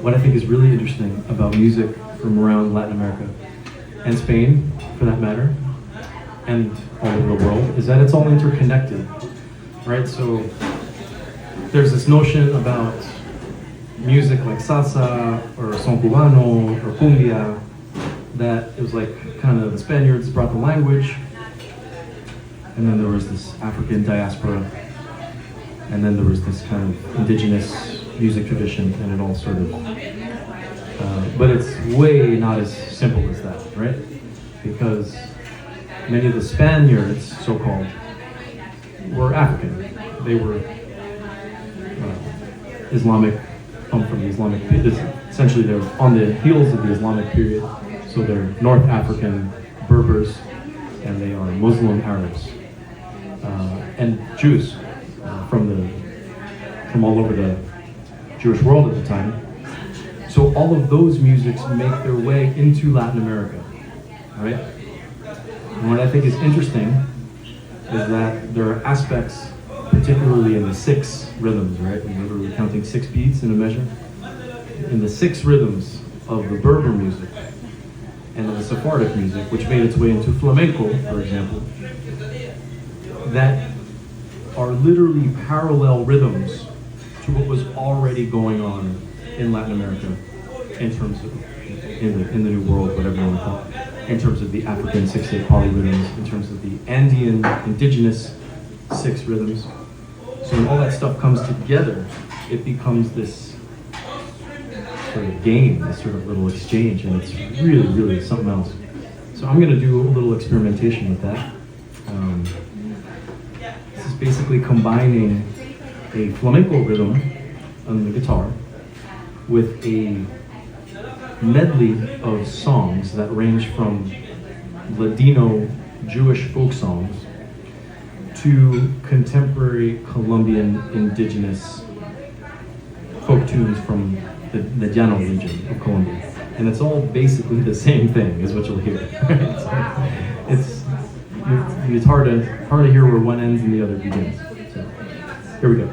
what I think is really interesting about music from around Latin America and Spain, for that matter, and all over the world, is that it's all interconnected, right? So there's this notion about music like salsa or son cubano or cumbia, that it was like kind of the Spaniards brought the language, and then there was this African diaspora, and then there was this kind of indigenous music tradition, and it all sort of, but it's way not as simple as that, right? Because many of the Spaniards, so-called, were African. They were Islamic, come from the Islamic period. Essentially, they're on the heels of the Islamic period, so they're North African Berbers, and they are Muslim Arabs. And Jews from all over the Jewish world at the time. So all of those musics make their way into Latin America, right? And what I think is interesting is that there are aspects, particularly in the 6 rhythms, right? We're literally counting 6 beats in a measure. In the 6 rhythms of the Berber music and of the Sephardic music, which made its way into flamenco, for example, that are literally parallel rhythms to what was already going on in Latin America in terms of, in the New World, whatever you want to call it, in terms of the African 6/8 polyrhythms, in terms of the Andean indigenous 6 rhythms. So when all that stuff comes together, it becomes this sort of game, this sort of little exchange, and it's really, really something else. So I'm going to do a little experimentation with that. This is basically combining a flamenco rhythm on the guitar with a medley of songs that range from Ladino Jewish folk songs to contemporary Colombian indigenous folk tunes from the Llano region of Colombia. And it's all basically the same thing, is what you'll hear. It's hard to hear where one ends and the other begins. So here we go.